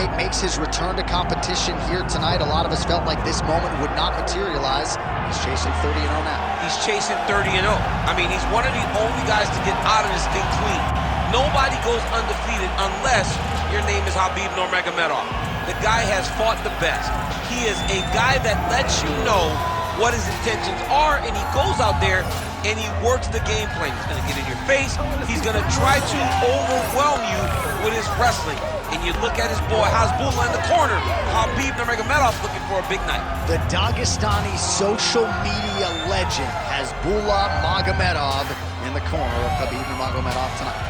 teammate makes his return to competition here tonight. A lot of us felt like this moment would not materialize. He's chasing 30-0 now. He's chasing 30-0. I mean, he's one of the only guys to get out of this thing clean. Nobody goes undefeated unless your name is Khabib Nurmagomedov. The guy has fought the best. He is a guy that lets you know what his intentions are, and he goes out there and he works the game plan. He's gonna get in your face. He's gonna try to overwhelm you with his wrestling. And you look at his boy Hasbulla in the corner. Khabib Nurmagomedov looking for a big night. The Dagestani social media legend Hasbulla Magomedov in the corner of Khabib Nurmagomedov tonight.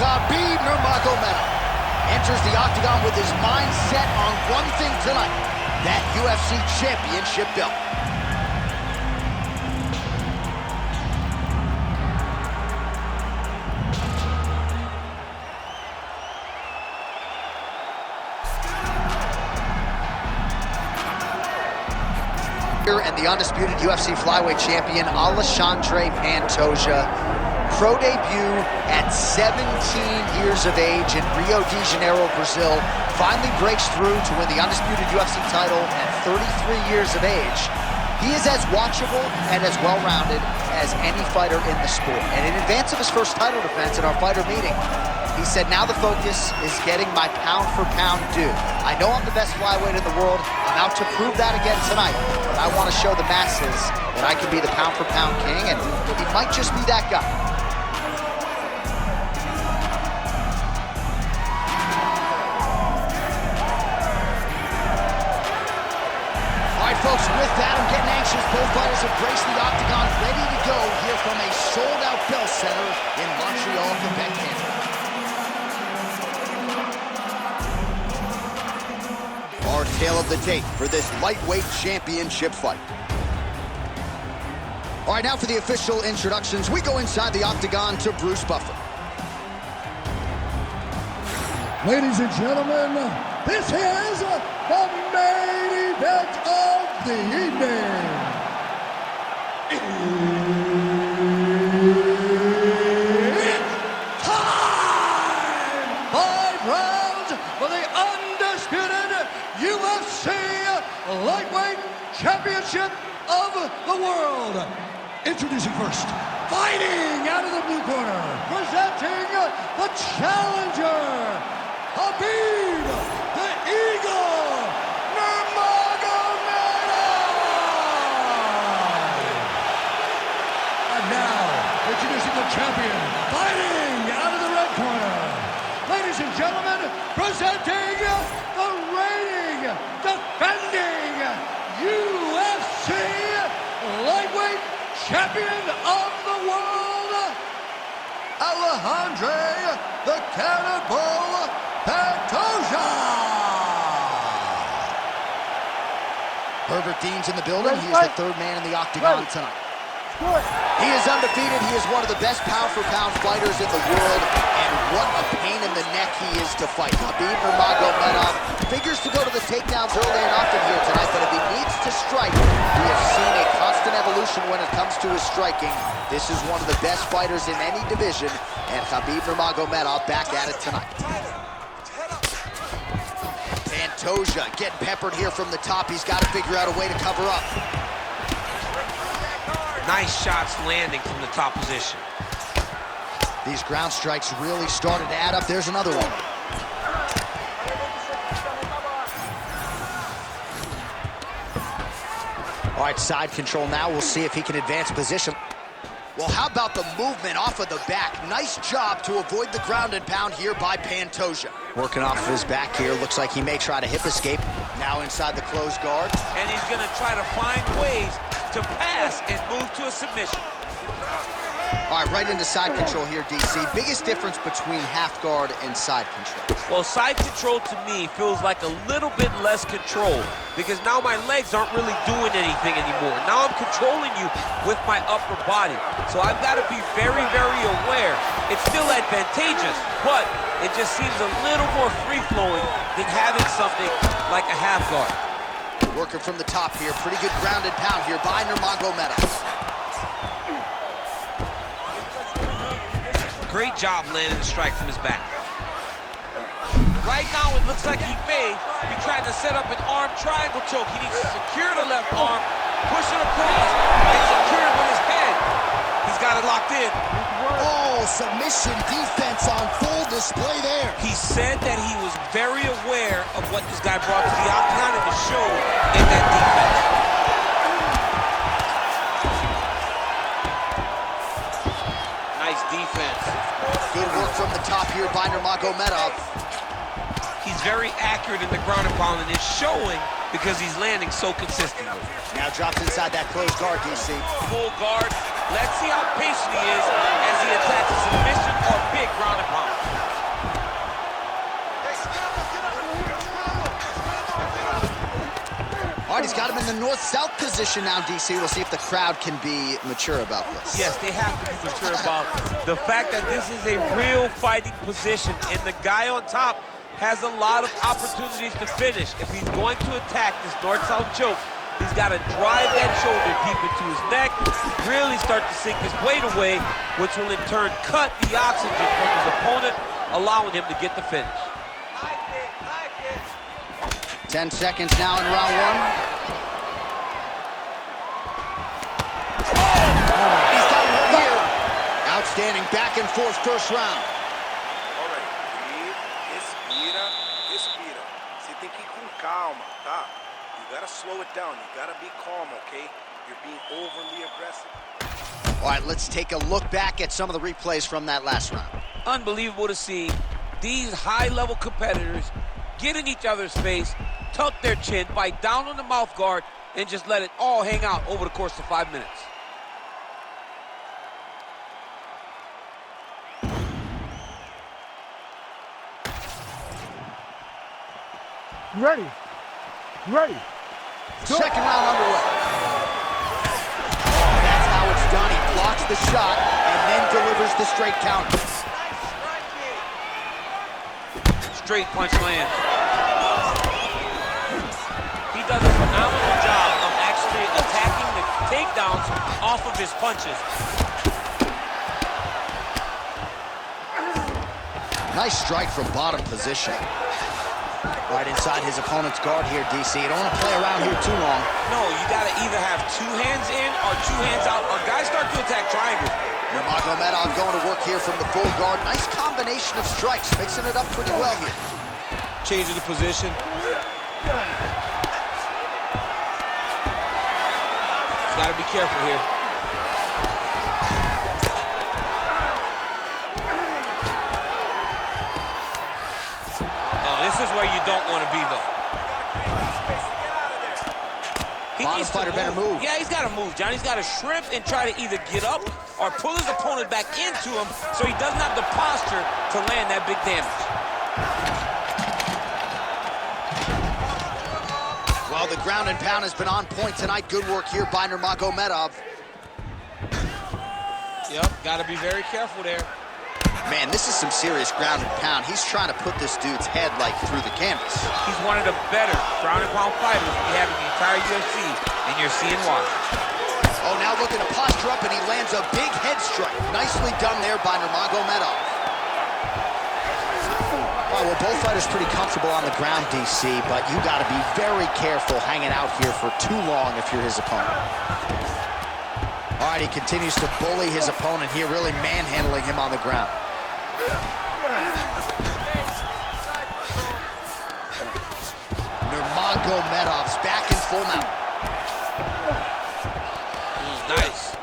Khabib Nurmagomedov enters the octagon with his mind set on one thing tonight, that UFC championship belt. And the undisputed UFC flyweight champion, Alexandre Pantoja. Pro debut at 17 years of age in Rio de Janeiro, Brazil. Finally breaks through to win the undisputed UFC title at 33 years of age. He is as watchable and as well-rounded as any fighter in the sport. And in advance of his first title defense at our fighter meeting, he said, now the focus is getting my pound-for-pound due. I know I'm the best flyweight in the world. I'm out to prove that again tonight. But I want to show the masses that I can be the pound-for-pound king, and he might just be that guy. Folks, with that, I'm getting anxious. Both fighters have braced the octagon, ready to go here from a sold-out Bell Center in Montreal, Quebec, Canada. Our tale of the tape for this lightweight championship fight. All right, now for the official introductions. We go inside the octagon to Bruce Buffer. Ladies and gentlemen, this is the main event of the evening. It's time! 5 rounds for the undisputed UFC Lightweight Championship of the World. Introducing first, fighting out of the blue corner, presenting the challenger, Khabib, the Eagle, introducing the champion, fighting out of the red corner. Ladies and gentlemen, presenting the reigning, defending UFC lightweight champion of the world, Alexandre the Cannonball Pantoja. Herbert Dean's in the building. He is the third man in the octagon tonight. He is undefeated. He is one of the best pound-for-pound fighters in the world, and what a pain in the neck he is to fight. Khabib Nurmagomedov figures to go to the takedowns early and often here tonight, but if he needs to strike, we have seen a constant evolution when it comes to his striking. This is one of the best fighters in any division, and Khabib Nurmagomedov back at it tonight. Pantoja getting peppered here from the top. He's got to figure out a way to cover up. Nice shots landing from the top position. These ground strikes really started to add up. There's another one. All right, side control now. We'll see if he can advance position. Well, how about the movement off of the back? Nice job to avoid the ground and pound here by Pantoja. Working off of his back here. Looks like he may try to hip escape. Now inside the closed guard. And he's going to try to find ways to pass and move to a submission. All right, right into side control here, DC. Biggest difference between half guard and side control? Well, side control to me feels like a little bit less control because now my legs aren't really doing anything anymore. Now I'm controlling you with my upper body. So I've got to be very, very aware. It's still advantageous, but it just seems a little more free-flowing than having something like a half guard. Working from the top here. Pretty good grounded pound here by Nurmagomedov. Great job landing the strike from his back. Right now, it looks like he may be trying to set up an arm triangle choke. He needs to secure the left arm, push it across, and secure it with his head. He's got it locked in. Oh, submission defense on full display there. He said that he was very aware of what this guy brought to the octagon and it showed in that defense. Nice defense. Good work from the top here by Nurmagomedov. He's very accurate in the ground and pound, and it's showing because he's landing so consistently. Now drops inside that closed guard, DC. Full guard. Let's see how patient he is as he attacks a submission or big ground and pound. All right, he's got him in the north-south position now, DC. We'll see if the crowd can be mature about this. Yes, they have to be mature about the fact that this is a real fighting position, and the guy on top has a lot of opportunities to finish. If he's going to attack this north-south choke, he's got to drive that shoulder deep into his neck, really start to sink his weight away, which will in turn cut the oxygen from his opponent, allowing him to get the finish. 10 seconds now in round one. He's got him right here. Outstanding back and forth first round. All right, breathe, respira. Você tem que ir com calma, tá? You gotta slow it down. You gotta be calm, okay? You're being overly aggressive. All right, let's take a look back at some of the replays from that last round. Unbelievable to see these high-level competitors get in each other's face, tuck their chin, bite down on the mouth guard, and just let it all hang out over the course of 5 minutes. Ready. Second round underway. That's how it's done. He blocks the shot and then delivers the straight counter. Straight punch lands. He does a phenomenal job of actually attacking the takedowns off of his punches. Nice strike from bottom position. Right inside his opponent's guard here, DC. You don't want to play around here too long. No, you got to either have two hands in or two hands out, or guys start to attack triangle. Nurmagomedov going to work here from the full guard. Nice combination of strikes, mixing it up pretty well here. Changing the position. He's got to be careful here. This is where you don't want to be, though. He Bottom needs to fighter better move. Yeah, he's got to move, John. He's got to shrimp and try to either get up or pull his opponent back into him so he doesn't have the posture to land that big damage. Well, the ground and pound has been on point tonight. Good work here by Nurmagomedov. Yep, got to be very careful there. Man, this is some serious ground and pound. He's trying to put this dude's head, like, through the canvas. He's one of the better ground and pound fighters we have in the entire UFC, and you're seeing why. Oh, now looking to posture up, and he lands a big head strike. Nicely done there by Nurmagomedov. All right, well, both fighters pretty comfortable on the ground, DC, but you got to be very careful hanging out here for too long if you're his opponent. All right, he continues to bully his opponent here, really manhandling him on the ground. Nurmagomedov's back in full mount. Nice.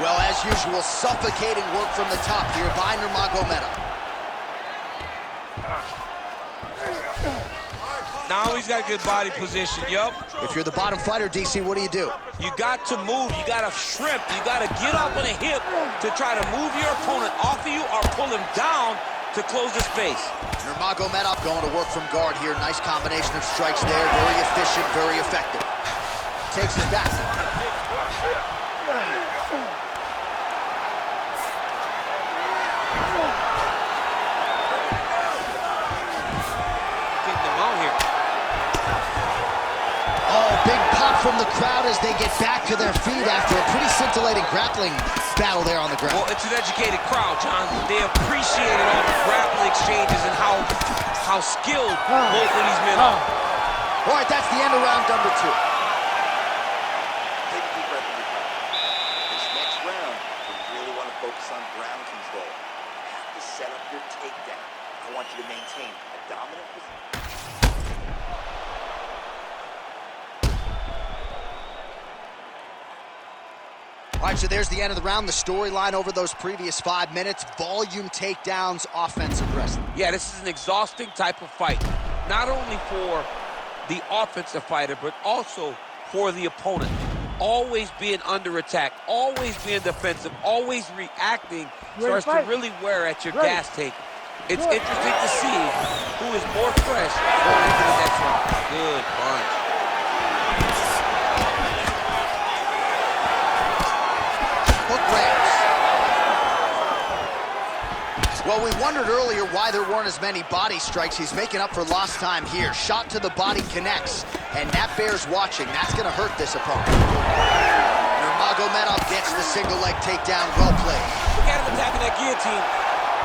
Well, as usual, suffocating work from the top here by Nurmagomedov. Now he's got good body position, yup. If you're the bottom fighter, DC, what do? You got to move, you got to shrimp, you got to get up on a hip to try to move your opponent off of you or pull him down to close the space. Nurmagomedov going to work from guard here. Nice combination of strikes there. Very efficient, very effective. Takes it back. Getting him out here. Oh, big pop from the crowd as they get back to their feet after a pretty scintillating grappling battle there on the ground. Well, it's an educated crowd, John. They appreciated all the grappling exchanges and how skilled both of these men are. All right, that's the end of round number 2. Take a deep breath in your car. This next round, you really want to focus on ground control. You have to set up your takedown. I want you to maintain a dominant position. All right, so there's the end of the round. The storyline over those previous 5 minutes, volume takedowns, offensive wrestling. Yeah, this is an exhausting type of fight. Not only for the offensive fighter, but also for the opponent. Always being under attack, always being defensive, always reacting starts to really wear at your gas tank. It's interesting to see who is more fresh going into the next round. Good punch. Hook lands. Well, we wondered earlier why there weren't as many body strikes. He's making up for lost time here. Shot to the body connects, and that bears watching. That's going to hurt this opponent. Nurmagomedov gets the single leg takedown. Well played. Look at him attacking that guillotine.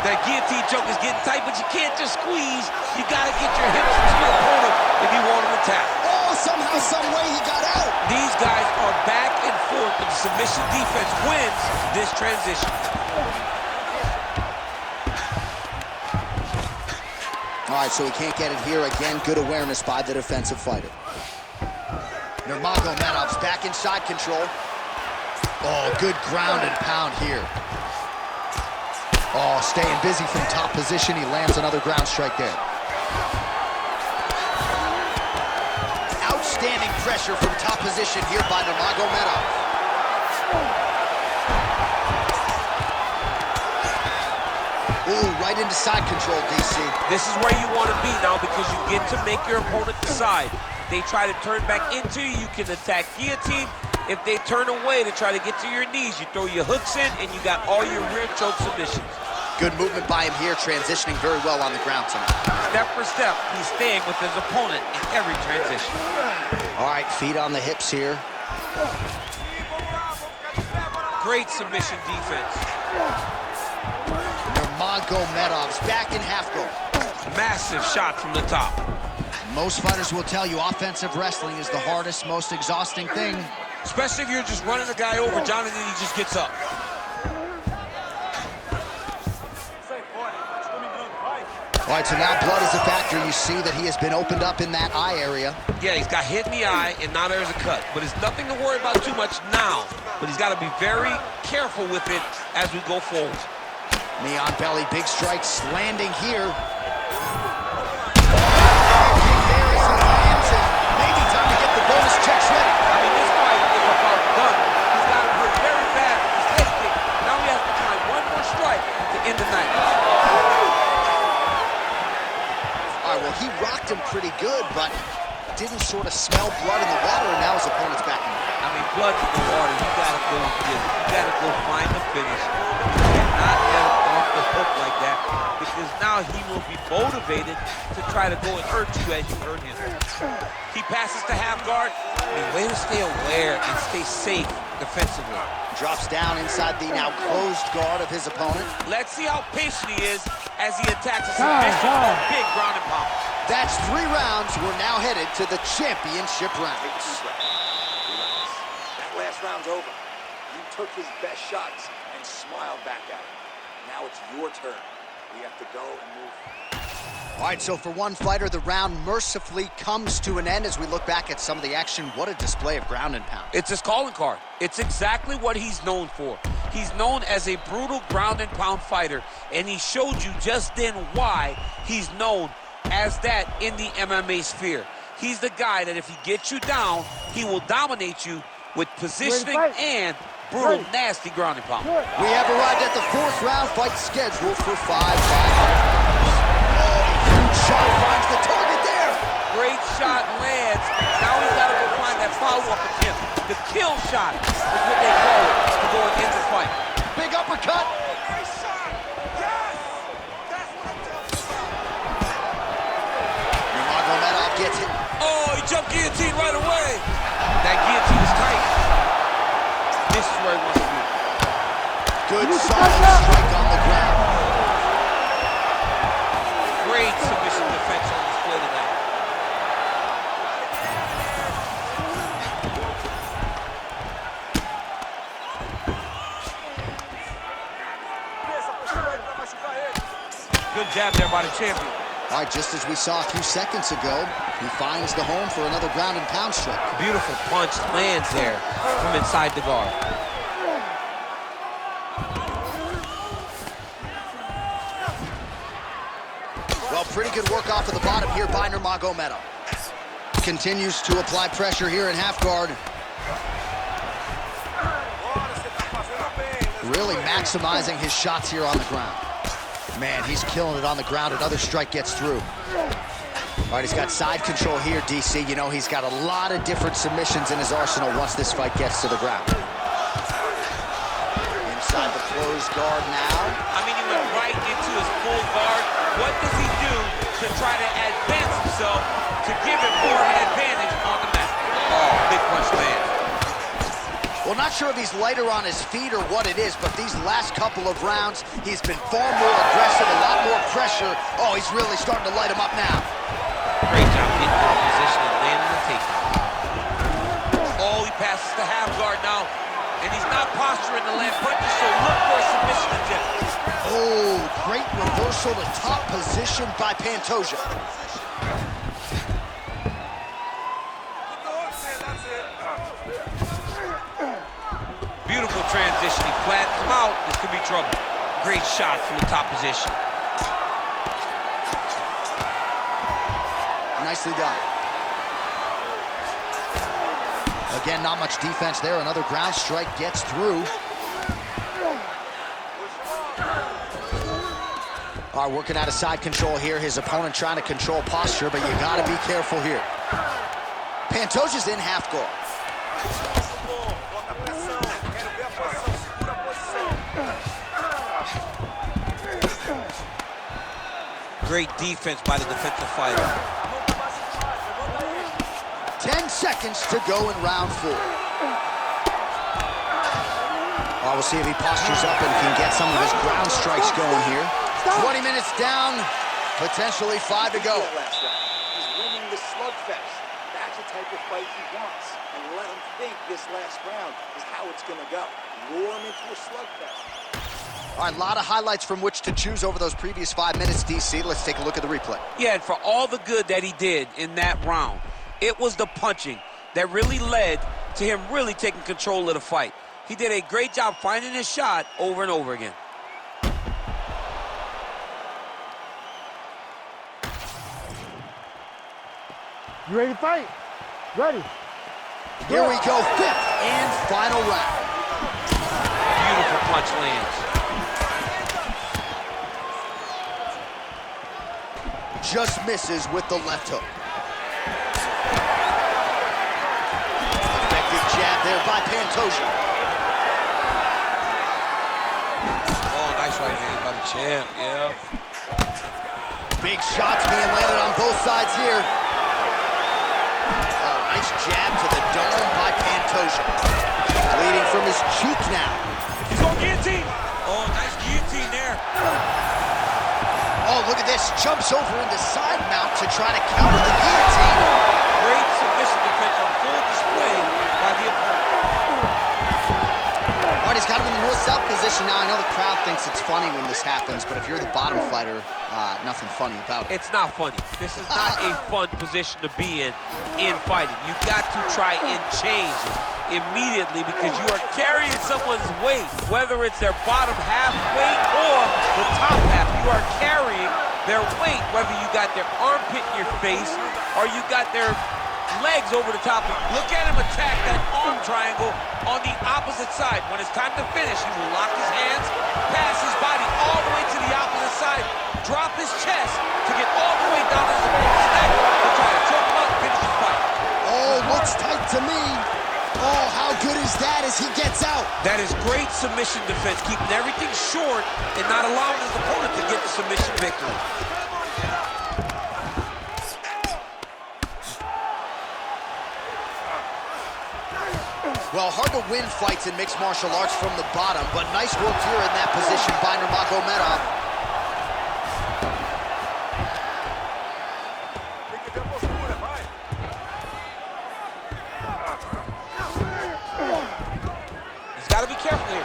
That guillotine choke is getting tight, but you can't just squeeze. You got to get your hips to your opponent if you want him to tap. Oh, somehow, some way he got out. These guys are back and forth, but the submission defense wins this transition. All right, so he can't get it here again. Good awareness by the defensive fighter. Nurmagomedov's back in side control. Oh, good ground and pound here. Oh, staying busy from top position. He lands another ground strike there. Outstanding pressure from top position here by Nurmagomedov. Ooh, right into side control, DC. This is where you want to be now because you get to make your opponent decide. They try to turn back into you, you can attack guillotine. If they turn away to try to get to your knees, you throw your hooks in and you got all your rear choke submissions. Good movement by him here, transitioning very well on the ground tonight. Step for step, he's staying with his opponent in every transition. All right, feet on the hips here. Great submission defense. Nurmagomedov's back in half guard. Massive shot from the top. Most fighters will tell you offensive wrestling is the hardest, most exhausting thing. Especially if you're just running a guy over, John, and then he just gets up. All right, so now blood is a factor. You see that he has been opened up in that eye area. Yeah, he's got hit in the eye, and now there's a cut. But it's nothing to worry about too much now. But he's got to be very careful with it as we go forward. Knee on belly, big strikes landing here. Maybe time to get the bonus checks ready. I mean, this fight is about done. He's got to hurt very bad with his head kick. Now he has to find one more strike to end the night. All right, well, he rocked him pretty good, but didn't sort of smell blood in the water, and now his opponent's back in. I mean, blood in the water. You got to go get it. You got to go find the finish. You cannot let him off the hook like that because now he will be motivated to try to go and hurt you as you hurt him. He passes to half guard. I mean, way to stay aware and stay safe defensively. Drops down inside the now closed guard of his opponent. Let's see how patient he is as he attacks a submission with a big ground and pound. That's 3 rounds. We're now headed to the championship rounds. Relax. That last round's over. You took his best shots and smiled back at him. Now it's your turn. We have to go and move. All right, so for one fighter, the round mercifully comes to an end as we look back at some of the action. What a display of ground and pound. It's his calling card. It's exactly what he's known for. He's known as a brutal ground and pound fighter, and he showed you just then why he's known as that in the MMA sphere. He's the guy that if he gets you down, he will dominate you with positioning and brutal, nasty ground and pound. We have arrived at the 4th round fight scheduled for 5 rounds. Shot finds the target there. Great shot lands. Now he's got to go find that follow-up attempt. The kill shot is what they call it to go and end the fight. Big uppercut. Nurmagomedov gets it. Oh, he jumped guillotine right away. That guillotine is tight. This is where he wants to be. Good solid strike on the ground. Great submission defense on display tonight. Good jab there by the champion. All right, just as we saw a few seconds ago, he finds the home for another ground and pound strike. Beautiful punch lands there from inside the guard. Well, pretty good work off of the bottom here by Nurmagomedov. Continues to apply pressure here in half guard. Really maximizing his shots here on the ground. Man, he's killing it on the ground. Another strike gets through. All right, he's got side control here, DC. You know, he's got a lot of different submissions in his arsenal once this fight gets to the ground. Inside the closed guard now. I mean, he went right into his full guard. What does he do to try to advance himself to give him more of an advantage on the mat? Oh, big punch lands. Well, not sure if he's lighter on his feet or what it is, but these last couple of rounds, he's been far more aggressive, a lot more pressure. Oh, he's really starting to light him up now. Great job getting into position and landing the takedown. Oh, he passes the half guard now, and he's not posturing to land punches, so look for a submission attempt. Oh, great reversal to top position by Pantoja. Beautiful transition. He flattens him out. This could be trouble. Great shot from the top position. Nicely done. Again, not much defense there. Another ground strike gets through. All right, working out of side control here. His opponent trying to control posture, but you got to be careful here. Pantoja's in half guard. Great defense by the defensive fighter. 10 seconds to go in round 4. We'll see if he postures up and can get some of his ground strikes going here. 20 minutes down, potentially 5 to go. He's winning the slugfest. That's the type of fight he wants. And let him think this last round is how it's going to go. Lure him into a slugfest. All right, a lot of highlights from which to choose over those previous 5 minutes, DC. Let's take a look at the replay. Yeah, and for all the good that he did in that round, it was the punching that really led to him really taking control of the fight. He did a great job finding his shot over and over again. You ready to fight? Ready. Here we go, 5th and final round. Beautiful punch lands. Just misses with the left hook. Effective jab there by Pantoja. Oh, nice right hand by the champ, yeah. Big shots being landed on both sides here. Oh, nice jab to the dome by Pantoja. Bleeding from his cheek now. He's going guillotine. Oh, nice guillotine there. Oh, look at this. Jumps over into side mount to try to counter the guillotine. Great submission defense on full display by the opponent. All right, he's got him in the north-south position now. I know the crowd thinks it's funny when this happens, but if you're the bottom fighter, nothing funny about it. It's not funny. This is not a fun position to be in fighting. You got to try and change it immediately because you are carrying someone's weight, whether it's their bottom half weight or the top half. You are carrying their weight, whether you got their armpit in your face or you got their legs over the top. Look at him attack that arm triangle on the opposite side. When it's time to finish, he will lock his hands, pass his body all the way to the opposite side, drop his chest to get all the way down his opponent's neck to try to choke him out and finish the fight. Oh, looks tight to me. Oh, how good is that as he gets out? That is great submission defense, keeping everything short and not allowing his opponent to get the submission victory. Well, hard to win fights in mixed martial arts from the bottom, but nice work here in that position by Nurmagomedov. He's got to be careful here.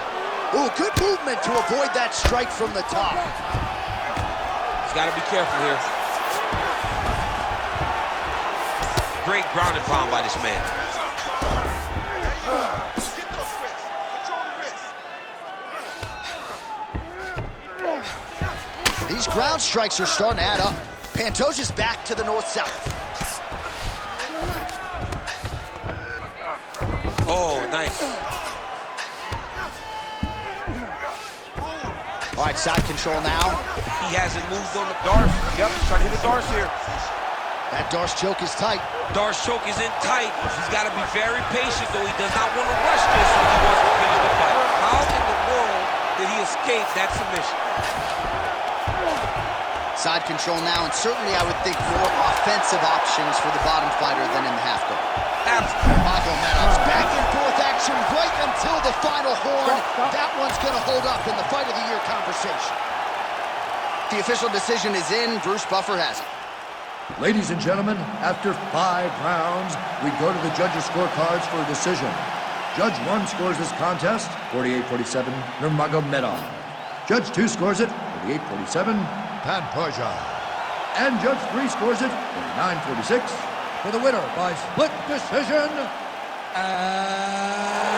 Ooh, good movement to avoid that strike from the top. He's got to be careful here. Great ground and pound by this man. These ground strikes are starting to add up. Pantoja's back to the north-south. Oh, nice. All right, side control now. He hasn't moved on the Darce. Yep, trying to hit the Darce here. That Darce choke is tight. Darce choke is in tight. He's got to be very patient, though. He does not want to rush this when he wants to finish the fight. How in the world did he escape that submission? Side control now, and certainly I would think more offensive options for the bottom fighter than in the half guard. Absolutely. Nurmagomedov's back and forth action right until the final horn. That one's going to hold up in the Fight of the Year conversation. The official decision is in. Bruce Buffer has it. Ladies and gentlemen, after 5 rounds, we go to the judges' scorecards for a decision. Judge 1 scores this contest, 48-47, Nurmagomedov. Judge 2 scores it, 48-47, Pantoja. And Judge 3 scores it, 49-46, for the winner by split decision, and